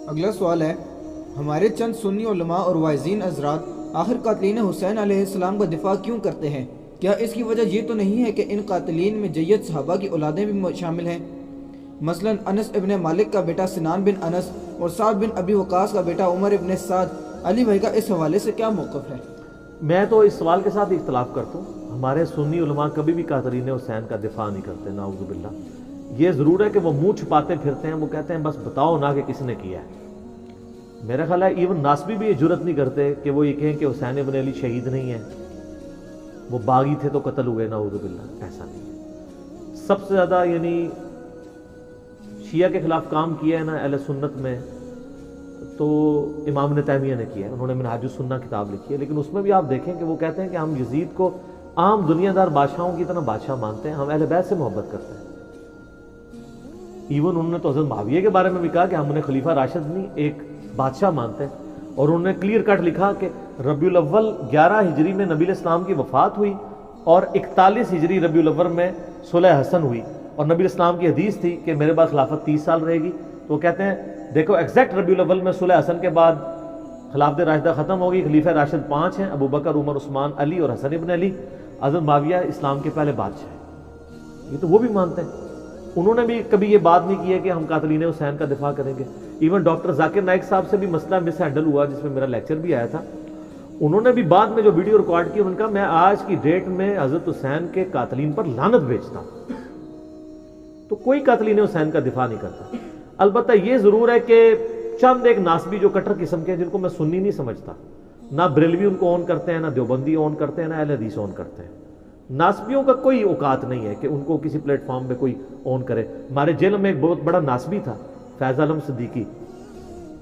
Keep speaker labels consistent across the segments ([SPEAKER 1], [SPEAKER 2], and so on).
[SPEAKER 1] اگلا سوال ہے، ہمارے چند سنی علماء اور واعظین حضرات آخر قاتلین حسین علیہ السلام کا دفاع کیوں کرتے ہیں؟ کیا اس کی وجہ یہ تو نہیں ہے کہ ان قاتلین میں جید صحابہ کی اولادیں بھی شامل ہیں؟ مثلا انس ابن مالک کا بیٹا سنان بن انس اور سعد بن ابی وقاص کا بیٹا عمر ابن سعد۔ علی بھائی کا اس حوالے سے کیا موقف ہے؟
[SPEAKER 2] میں تو اس سوال کے ساتھ اختلاف کرتا ہوں۔ ہمارے سنی علماء کبھی بھی قاتلین حسین کا دفاع نہیں کرتے، نعوذ باللہ۔ یہ ضرور ہے کہ وہ منہ چھپاتے پھرتے ہیں، وہ کہتے ہیں بس بتاؤ نہ کہ کس نے کیا ہے۔ میرا خیال ہے ایون ناسبی بھی یہ جرت نہیں کرتے کہ وہ یہ کہیں کہ حسین ابن علی شہید نہیں ہے، وہ باغی تھے تو قتل ہوئے، نعوذ باللہ۔ ایسا نہیں ہے۔ سب سے زیادہ یعنی شیعہ کے خلاف کام کیا ہے نا اہل سنت میں تو امام ابن تیمیہ نے کیا ہے، انہوں نے منہاج السنہ کتاب لکھی ہے، لیکن اس میں بھی آپ دیکھیں کہ وہ کہتے ہیں کہ ہم یزید کو عام دنیا دار بادشاہوں کی طرح بادشاہ مانتے ہیں، ہم اہل بیت سے محبت کرتے ہیں۔ ایون انہوں نے تو حضرت معاویہ کے بارے میں بھی کہا کہ ہم انہیں خلیفہ راشد نہیں ایک بادشاہ مانتے ہیں، اور انہوں نے کلیئر کٹ لکھا کہ ربیع الاول 11 ہجری میں نبی علیہ السلام کی وفات ہوئی اور 41 ہجری ربیع الاول میں صلح حسن ہوئی، اور نبی علیہ السلام کی حدیث تھی کہ میرے بعد خلافت 30 سال رہے گی۔ تو وہ کہتے ہیں دیکھو ایگزیکٹ ربیع الاول میں صلح حسن کے بعد خلافت راشدہ ختم ہوگی، خلیفہ راشد 5 ہیں، ابو بکر، عمر، عثمان، علی اور حسن ابن علی۔ حضرت معاویہ اسلام کے پہلے بادشاہ ہیں، یہ تو وہ بھی مانتے ہیں۔ انہوں نے بھی کبھی یہ بات نہیں کی ہے کہ ہم قاتلین حسین کا دفاع کریں گے۔ ایون ڈاکٹر ذاکر نائک صاحب سے بھی مسئلہ مس ہینڈل ہوا جس میں میرا لیکچر بھی آیا تھا، انہوں نے بھی بعد میں جو ویڈیو ریکارڈ کی، انہوں نے کہا میں آج کی ڈیٹ میں حضرت حسین کے قاتلین پر لعنت بھیجتا ہوں۔ تو کوئی قاتلین حسین کا دفاع نہیں کرتا۔ البتہ یہ ضرور ہے کہ چند ایک ناسبی جو کٹر قسم کے ہیں جن کو میں سنی نہیں سمجھتا، نہ بریلوی ان کو اون کرتے ہیں، نہ دیوبندی اون کرتے ہیں، نہ اہل حدیث اون کرتے ہیں۔ ناسبیوں کا کوئی اوقات نہیں ہے کہ ان کو کسی پلیٹ فارم پہ کوئی اون کرے۔ ہمارے جیل میں ایک بہت بڑا ناسبی تھا، فیض عالم صدیقی،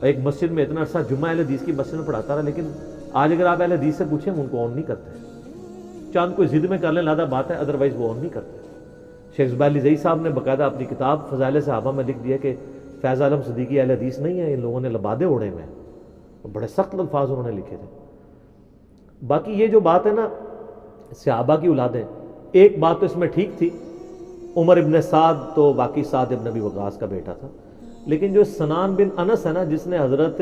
[SPEAKER 2] ایک مسجد میں اتنا عرصہ جمعہ اہل حدیث کی مسجد میں پڑھاتا رہا، لیکن آج اگر آپ اہل حدیث سے پوچھیں ان کو اون نہیں کرتے۔ چاند کوئی ضد میں کر لیں لادہ بات ہے، ادروائز وہ اون نہیں کرتے۔ شیخ زبیر علی زئی صاحب نے باقاعدہ اپنی کتاب فضائل صحابہ میں لکھ دیا کہ فیض عالم صدیقی اہل حدیث نہیں ہے، ان لوگوں نے لبادے اوڑے ہوئے ہیں، بڑے سخت الفاظ انہوں نے لکھے تھے۔ باقی یہ جو بات ہے نا صحابہ کی اولادیں، ایک بات تو اس میں ٹھیک تھی، عمر ابن سعد تو واقعی سعد ابن ابی وقاص کا بیٹا تھا، لیکن جو سنان بن انس ہے نا جس نے حضرت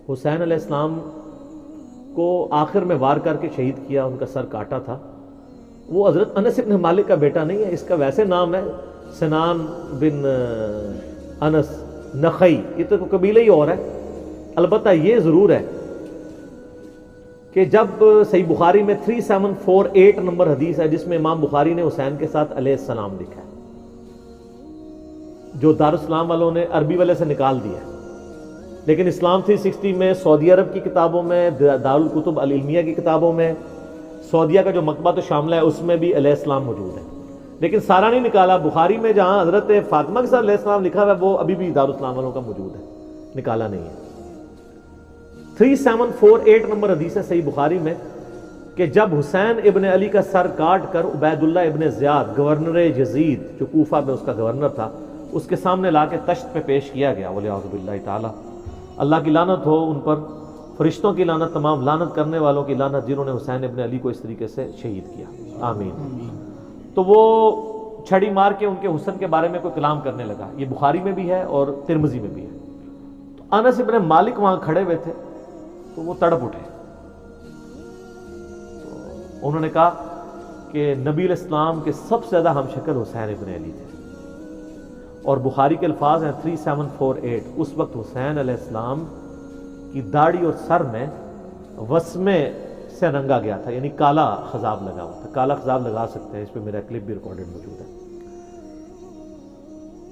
[SPEAKER 2] حسین علیہ السلام کو آخر میں وار کر کے شہید کیا، ان کا سر کاٹا تھا، وہ حضرت انس ابن مالک کا بیٹا نہیں ہے، اس کا ویسے نام ہے سنان بن انس نخعی، یہ تو قبیلہ ہی اور ہے۔ البتہ یہ ضرور ہے کہ جب صحیح بخاری میں 3748 نمبر حدیث ہے جس میں امام بخاری نے حسین کے ساتھ علیہ السلام لکھا ہے، جو دارالاسلام والوں نے عربی والے سے نکال دیا ہے، لیکن اسلام 360 میں، سعودی عرب کی کتابوں میں، دارالکتب العلمیہ کی کتابوں میں، سعودیہ کا جو مکتبہ تو شاملہ ہے اس میں بھی علیہ السلام موجود ہے، لیکن سارا نہیں نکالا۔ بخاری میں جہاں حضرت فاطمہ کے ساتھ علیہ السلام لکھا ہوا ہے وہ ابھی بھی دارالاسلام والوں کا موجود ہے، نکالا نہیں ہے۔ 3748 نمبر حدیث ہے صحیح بخاری میں کہ جب حسین ابن علی کا سر کاٹ کر عبید اللہ ابن زیاد گورنر یزید جو کوفہ میں اس کا گورنر تھا اس کے سامنے لا کے تشت پہ پیش کیا گیا، ولیعوذ باللہ تعالی، اللہ کی لعنت ہو ان پر، فرشتوں کی لعنت، تمام لعنت کرنے والوں کی لعنت جنہوں نے حسین ابن علی کو اس طریقے سے شہید کیا، آمین۔ تو وہ چھڑی مار کے ان کے حسن کے بارے میں کوئی کلام کرنے لگا، یہ بخاری میں بھی ہے اور ترمذی میں بھی ہے۔ تو انس ابن مالک وہاں کھڑے ہوئے تھے تو وہ تڑپ اٹھے، تو انہوں نے کہا کہ نبی علیہ السلام کے سب سے زیادہ ہم شکل حسین ابن علی تھے، اور بخاری کے الفاظ ہیں 3748، اس وقت حسین علیہ السلام کی داڑھی اور سر میں وسمے سے رنگا گیا تھا، یعنی کالا خضاب لگا ہوا تھا۔ کالا خضاب لگا سکتے ہیں، اس پہ میرا کلپ بھی ریکارڈڈ موجود ہے،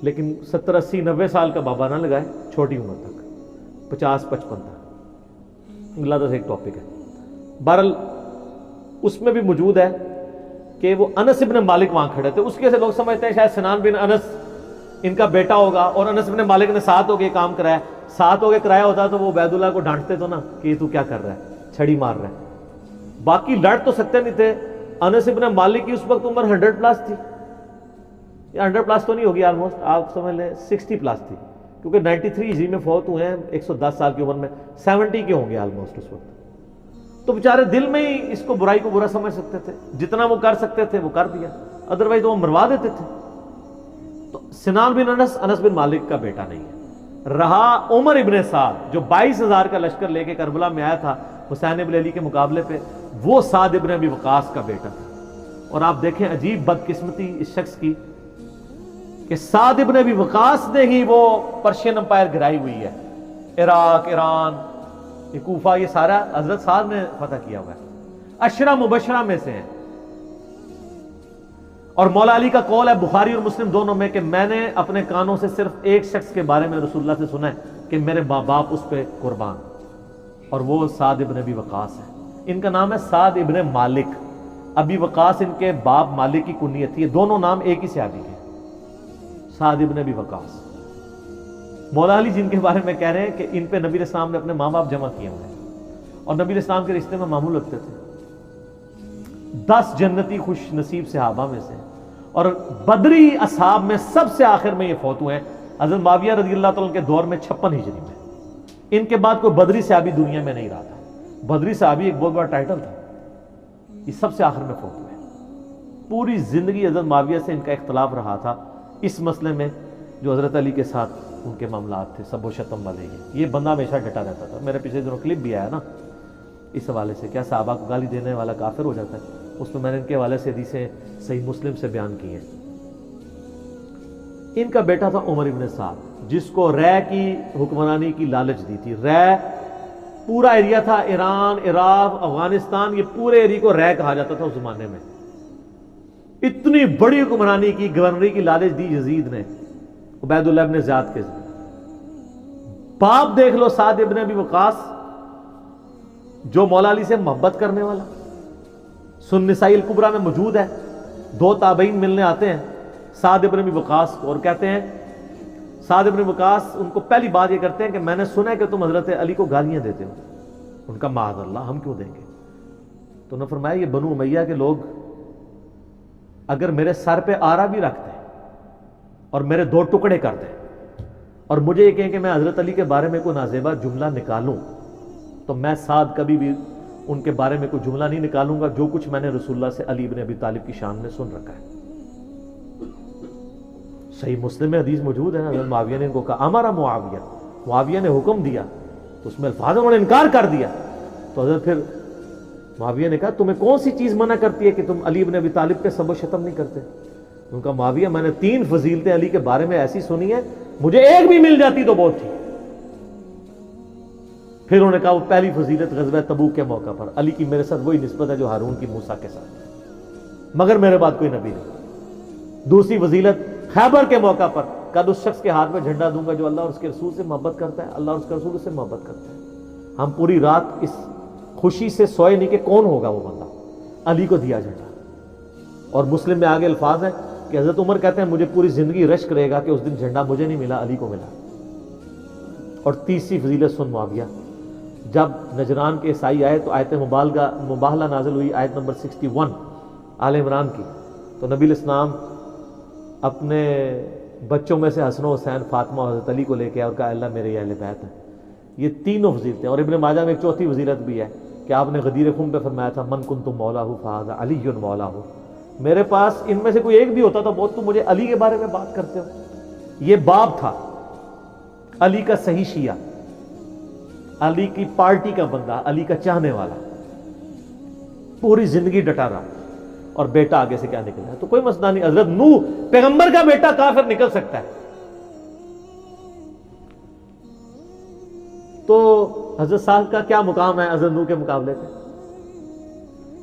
[SPEAKER 2] لیکن 70 80 90 سال کا بابا نہ لگائے، چھوٹی عمر تک 50 55 تک، اللہ سے ایک ٹاپک ہے۔ بہرحال اس میں بھی موجود ہے کہ وہ انس ابن مالک وہاں کھڑے تھے، اس کے سے لوگ سمجھتے ہیں شاید سنان بن انس ان کا بیٹا ہوگا، اور انس ابن مالک نے ساتھ ہو کے کام کرایا، ساتھ ہو کے کرایا ہوتا تو وہ عبید اللہ کو ڈانٹتے تو نا کہ یہ تو کیا کر رہا ہے، چھڑی مار رہا ہے۔ باقی لڑ تو سکتے نہیں تھے۔ انس ابن مالک کی اس وقت عمر 100 پلس تھی، یا 100 پلس تو نہیں ہوگی، آلموسٹ آپ سمجھ لیں 60 پلس تھی، کیونکہ 93 ہجری میں فوت ہوئے ہیں 110 سال کی عمر میں، 70 کے ہوں گے آلموسٹ اس وقت۔ تو بیچارے دل میں ہی اس کو برائی کو برا سمجھ سکتے تھے، جتنا وہ کر سکتے تھے وہ کر دیا، ادروائز وہ مروا دیتے تھے۔ تو سنان بن انس بن مالک کا بیٹا نہیں ہے، رہا عمر ابن سعد جو 22,000 کا لشکر لے کے کربلا میں آیا تھا حسین ابن علی کے مقابلے پہ، وہ سعد ابن ابی وقاص کا بیٹا تھا۔ اور آپ دیکھیں عجیب بدقسمتی اس شخص کی کہ سعد ابن ابی وقاص نے ہی وہ پرشین امپائر گرائی ہوئی ہے، عراق، ایران، یہ کوفہ، یہ سارا حضرت سعد نے فتح کیا ہوا ہے، عشرہ مبشرہ میں سے ہیں۔ اور مولا علی کا قول ہے بخاری اور مسلم دونوں میں کہ میں نے اپنے کانوں سے صرف ایک شخص کے بارے میں رسول اللہ سے سنا ہے کہ میرے ماں باپ اس پہ قربان، اور وہ سعد ابن ابی وقاص ہے۔ ان کا نام ہے سعد ابن مالک، ابی وقاص ان کے باپ مالک کی کنیت تھی، دونوں نام ایک ہی صحابی کے، سعد ابن ابی وقاص۔ مولا علی جن کے بارے میں کہہ رہے ہیں کہ ان پہ نبی علیہ السلام نے اپنے ماں باپ جمع کیے ہوئے ہیں اور نبی علیہ السلام کے رشتے میں معمول رکھتے تھے۔ 10 جنتی خوش نصیب صحابہ میں سے، اور بدری اصحاب میں سب سے آخر میں یہ فوت ہوئے ہیں حضرت معاویہ رضی اللہ تعالیٰ کے دور میں 56 ہجری میں۔ ان کے بعد کوئی بدری صحابی دنیا میں نہیں رہا تھا۔ بدری صحابی ایک بہت بڑا ٹائٹل تھا، یہ سب سے آخر میں فوت ہوئے۔ پوری زندگی حضرت معاویہ سے ان کا اختلاف رہا تھا اس مسئلے میں جو حضرت علی کے ساتھ ان کے معاملات تھے، سب و شتم والے۔ یہ بندہ ہمیشہ ڈٹا رہتا تھا۔ میرے پچھلے دنوں کلپ بھی آیا نا اس حوالے سے، کیا صحابہ کو گالی دینے والا کافر ہو جاتا ہے، اس میں نے ان کے حوالے سے حدیثیں صحیح مسلم سے بیان کی ہیں۔ ان کا بیٹا تھا عمر ابن سعد، جس کو رے کی حکمرانی کی لالچ دی تھی۔ رے پورا ایریا تھا، ایران، عراق، افغانستان، یہ پورے ایریا کو رے کہا جاتا تھا اس زمانے میں۔ اتنی بڑی حکمرانی کی، گورنری کی لالچ دی یزید نے عبید اللہ ابن زیاد کے ذریعے۔ باپ دیکھ لو سعد ابن ابی وقاص، جو مولا علی سے محبت کرنے والا، سنن نسائی الکبریٰ میں موجود ہے۔ 2 تابعین ملنے آتے ہیں سعد ابن ابی وقاص کو اور کہتے ہیں، سعد ابن وقاص ان کو پہلی بات یہ کرتے ہیں کہ میں نے سنا ہے کہ تم حضرت علی کو گالیاں دیتے ہو۔ ان کا معاذ اللہ، ہم کیوں دیں گے؟ تو انہوں نے فرمایا یہ بنو امیہ کے لوگ اگر میرے سر پہ آرا بھی رکھ دیں اور میرے 2 ٹکڑے کر دیں اور مجھے یہ کہیں کہ میں حضرت علی کے بارے میں کوئی نازیبا جملہ نکالوں، تو میں سعد کبھی بھی ان کے بارے میں کوئی جملہ نہیں نکالوں گا جو کچھ میں نے رسول اللہ سے علی بن ابی طالب کی شان میں سن رکھا ہے۔ صحیح مسلم میں حدیث موجود ہے نا، حضرت معاویہ نے ان کو کہا امارا معاویہ نے حکم دیا، تو اس میں الفاظ انہوں نے انکار کر دیا۔ تو حضرت پھر معاویہ نے کہا تمہیں کون سی چیز منع کرتی ہے کہ تم علی بن ابی طالب پہ سب و شتم نہیں کرتے؟ ان کا معاویہ میں نے 3 فضیلتیں علی کے بارے میں ایسی سنی ہیں، مجھے ایک بھی مل جاتی تو بہت تھی۔ پھر انہوں نے کہا وہ پہلی فضیلت غزوہ تبوک کے موقع پر علی کی میرے ساتھ وہی نسبت ہے جو ہارون کی موسیٰ کے ساتھ، مگر میرے بعد کوئی نبی نہیں۔ دوسری فضیلت خیبر کے موقع پر کل اس شخص کے ہاتھ میں جھنڈا دوں گا جو اللہ اور اس کے رسول سے محبت کرتا ہے، اللہ اور اس کے رسول سے محبت کرتا ہے۔ ہم پوری رات اس خوشی سے سوئے نہیں کہ کون ہوگا وہ بندہ، علی کو دیا جھنڈا۔ اور مسلم میں آگے الفاظ ہیں کہ حضرت عمر کہتے ہیں مجھے پوری زندگی رشک رہے گا کہ اس دن جھنڈا مجھے نہیں ملا، علی کو ملا۔ اور تیسری فضیلت سن معاویہ، جب نجران کے عیسائی آئے تو آیت مباہلہ نازل ہوئی، آیت نمبر 61 آل عمران کی، تو نبی علیہ السلام اپنے بچوں میں سے حسن و حسین، فاطمہ اور حضرت علی کو لے کے اور کہا اللہ میرے اہل بیت ہیں۔ یہ تینوں فضیلتیں، اور ابن ماجہ میں ایک چوتھی فضیلت بھی ہے کہ آپ نے غدیر خم پہ فرمایا تھا من کنت مولاہ فہذا علی مولاہ، میرے پاس ان میں سے کوئی ایک بھی ہوتا تو بہت تم مجھے علی کے بارے میں بات کرتے ہو۔ یہ باپ تھا علی کا صحیح شیعہ، علی کی پارٹی کا بندہ، علی کا چاہنے والا، پوری زندگی ڈٹا رہا، اور بیٹا آگے سے کیا نکلا ہے تو کوئی مسئلہ نہیں۔ حضرت نوح پیغمبر کا بیٹا کافر نکل سکتا ہے، تو حضرت سعد کا کیا مقام ہے حضرت نوح کے مقابلے پہ؟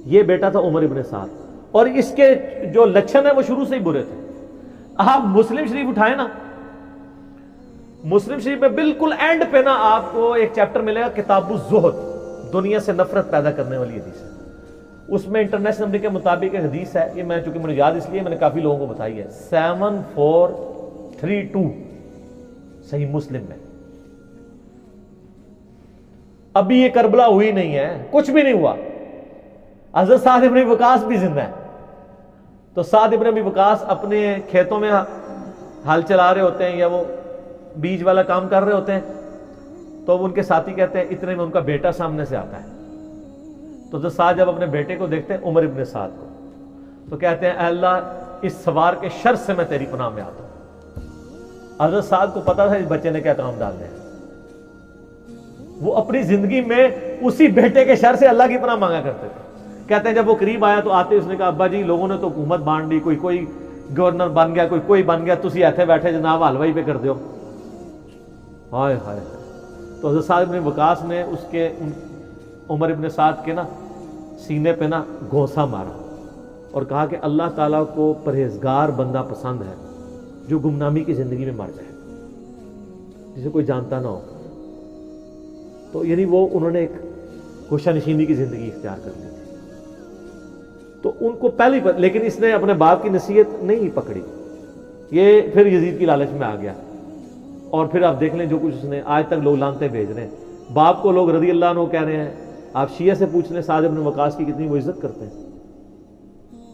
[SPEAKER 2] یہ بیٹا تھا عمر ابن سعد، اور اس کے جو لچھن ہیں وہ شروع سے ہی برے تھے۔ آپ مسلم شریف اٹھائیں نا، مسلم شریف میں بالکل اینڈ پہ نا آپ کو ایک چیپٹر ملے گا کتاب الزہد، دنیا سے نفرت پیدا کرنے والی حدیث ہے۔ اس میں انٹرنیشنل نمبر کے مطابق ایک حدیث ہے، یہ میں چونکہ مجھے یاد اس لیے میں نے کافی لوگوں کو بتائی ہے، 7432 صحیح مسلم میں۔ ابھی یہ کربلا ہوئی نہیں ہے، کچھ بھی نہیں ہوا، حضرت سعد ابن ابی وقاص بھی زندہ ہے۔ تو سعد ابن ابی وقاص اپنے کھیتوں میں ہل چلا رہے ہوتے ہیں یا وہ بیج والا کام کر رہے ہوتے ہیں، تو ان کے ساتھی کہتے ہیں اتنے میں ان کا بیٹا سامنے سے آتا ہے۔ تو حضرت سعد جب اپنے بیٹے کو دیکھتے ہیں عمر ابن سعد کو، تو کہتے ہیں اے اللہ اس سوار کے شر سے میں تیری پناہ میں آتا ہوں۔ حضرت سعد کو پتا تھا اس بچے نے کیا کام ڈالنے ہیں. وہ اپنی زندگی میں اسی بیٹے کے شر سے اللہ کی پناہ مانگا کرتے تھے. کہتے ہیں جب وہ قریب آیا تو آتے اس نے کہا ابا جی لوگوں نے تو حکومت بانٹ دی, کوئی گورنر بن گیا, کوئی بن گیا, تسی ایتھے بیٹھے جناب حلوائی پہ کر دیو. ہائے ہائے. تو حضرت سعد بن وقاص نے اس کے عمر ابن سعد کے نا سینے پہ نا گھونسا مارا اور کہا کہ اللہ تعالیٰ کو پرہیزگار بندہ پسند ہے جو گمنامی کی زندگی میں مر جائے, جسے کوئی جانتا نہ ہو. تو یعنی وہ انہوں نے ایک گوشہ نشینی کی زندگی اختیار کر لی تھی. تو ان کو پہلی لیکن اس نے اپنے باپ کی نصیحت نہیں پکڑی, یہ پھر یزید کی لالچ میں آ گیا. اور پھر آپ دیکھ لیں جو کچھ اس نے, آج تک لوگ لانتے بھیج رہے ہیں. باپ کو لوگ رضی اللہ عنہ کہہ رہے ہیں. آپ شیعہ سے پوچھ لیں سعد بن وقاص کی کتنی وہ عزت کرتے ہیں.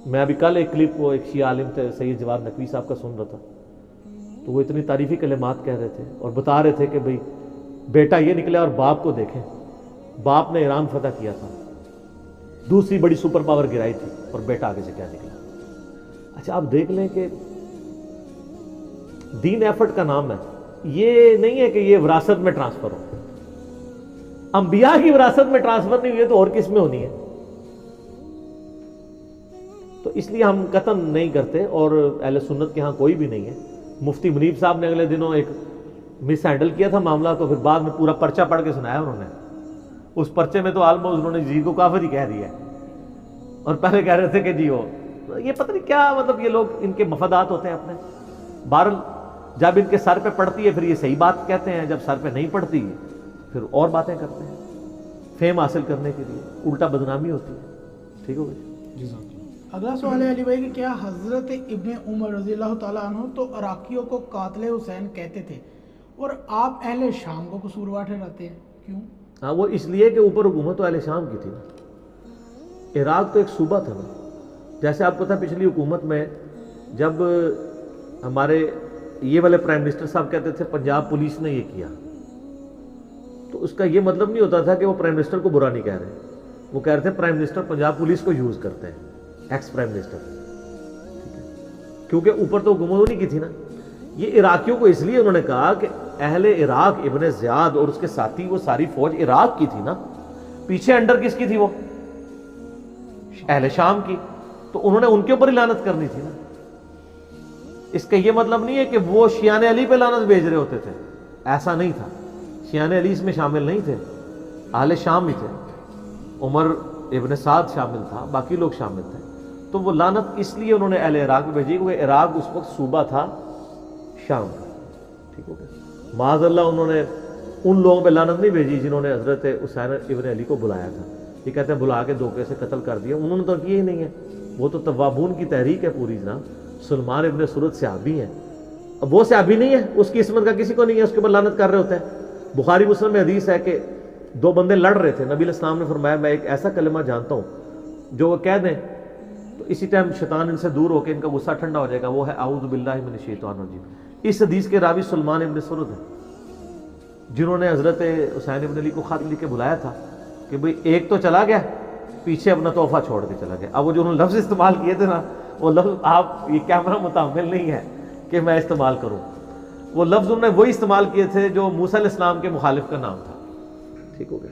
[SPEAKER 2] میں ابھی کل ایک کلپ وہ ایک شیعہ عالم تھے سید جواد نقوی صاحب کا سن رہا تھا, تو وہ اتنی تعریفی کلمات کہہ رہے تھے اور بتا رہے تھے کہ بھئی بیٹا یہ نکلا اور باپ کو دیکھیں, باپ نے ایران فتح کیا تھا, دوسری بڑی سپر پاور گرائی تھی, اور بیٹا آگے سے کیا نکلا. اچھا آپ دیکھ لیں کہ دین ایفرٹ کا نام ہے, یہ نہیں ہے کہ یہ وراثت میں ٹرانسفر ہو. انبیاء کی وراثت میں ٹرانسفر نہیں ہوئی ہے تو اور کس میں ہونی ہے؟ تو اس لیے ہم قطعاً نہیں کرتے, اور اہل سنت کے ہاں کوئی بھی نہیں ہے. مفتی منیب صاحب نے اگلے دنوں ایک مس ہینڈل کیا تھا معاملہ, تو پھر بعد میں پورا پرچہ پڑھ کے سنایا انہوں نے. اس پرچے میں تو آلموسٹ انہوں نے یزید کو کافر ہی کہہ دیا ہے, اور پہلے کہہ رہے تھے کہ جی وہ یہ پتہ نہیں کیا, مطلب یہ لوگ ان کے مفادات ہوتے ہیں اپنے. بہرحال جب ان کے سر پہ پڑتی ہے پھر یہ صحیح بات کہتے ہیں, جب سر پہ نہیں پڑتی پھر اور باتیں کرتے ہیں فیم حاصل کرنے کے لیے, الٹا بدنامی ہوتی ہے. ٹھیک ہو گئی.
[SPEAKER 3] اگلا سوال ہے علی بھائی کہ کیا حضرت ابن عمر رضی اللہ تعالیٰ عنہ تو عراقیوں کو قاتل حسین کہتے تھے اور آپ اہل شام کو قصوروار ٹھہراتے ہیں, کیوں؟
[SPEAKER 2] ہاں وہ اس لیے کہ اوپر حکومت تو اہل شام کی تھی نا, عراق تو ایک صوبہ تھا نا. جیسے آپ کو تھا پچھلی حکومت میں جب ہمارے یہ والے پرائم منسٹر صاحب کہتے تھے پنجاب پولیس نے یہ کیا, تو اس کا یہ مطلب نہیں ہوتا تھا کہ وہ پرائم منسٹر کو برا نہیں کہہ رہے, وہ کہہ رہے تھے پرائم منسٹر پنجاب پولیس کو یوز کرتے ہیں, ایکس پرائم منسٹر, کیونکہ اوپر تو حکومت انہی کی تھی نا. یہ عراقیوں کو اس لیے انہوں نے کہا کہ اہل عراق ابن زیاد اور اس کے ساتھی وہ ساری فوج عراق کی تھی نا, پیچھے انڈر کس کی تھی, وہ اہل شام کی, تو انہوں نے ان کے اوپر ہی لعنت کرنی تھی نا. اس کا یہ مطلب نہیں ہے کہ وہ شیعان علی پہ لعنت بھیج رہے ہوتے تھے, ایسا نہیں تھا. شیعان علی اس میں شامل نہیں تھے, اہل شام ہی تھے. عمر ابن سعد شامل تھا, باقی لوگ شامل تھے. تو وہ لعنت اس لیے انہوں نے اہل عراق میں بھیجی کیونکہ عراق اس وقت صوبہ تھا شام کا. ٹھیک ہو گیا. معاذ اللہ انہوں نے ان لوگوں پہ لعنت نہیں بھیجی جنہوں نے حضرت حسین ابن علی کو بلایا تھا. یہ کہتے ہیں بلا کے دھوکے سے قتل کر دیا, انہوں نے تو کیا ہی نہیں ہے. وہ تو توابون کی تحریک ہے پوری جناب. سلمان ابن سرد صحابی ہیں, اب وہ صحابی نہیں ہے, اس کی عصمت کا کسی کو نہیں ہے, اس کے اوپر لعنت کر رہے ہوتے ہیں. بخاری مسلم میں حدیث ہے کہ دو بندے لڑ رہے تھے, نبی علیہ السلام نے فرمایا میں ایک ایسا کلمہ جانتا ہوں جو وہ کہہ دیں تو اسی ٹائم شیطان ان سے دور ہو کے ان کا غصہ ٹھنڈا ہو جائے گا, وہ ہے اعوذ باللہ من الشیطان الرجیم. اس حدیث کے راوی سلمان ابن سرد ہیں جنہوں نے حضرت حسین ابن علی کو خط لکھ کے بلایا تھا کہ بھئی ایک تو چلا گیا, پیچھے اپنا تحفہ چھوڑ کے چلا گیا. اب وہ جو انہوں نے لفظ استعمال کیے تھے نا, وہ لفظ آپ یہ کیمرہ متحمل نہیں ہے کہ میں استعمال کروں. وہ لفظ انہوں نے وہی استعمال کیے تھے جو موسیٰ علیہ السلام کے مخالف کا نام تھا. ٹھیک ہو گیا.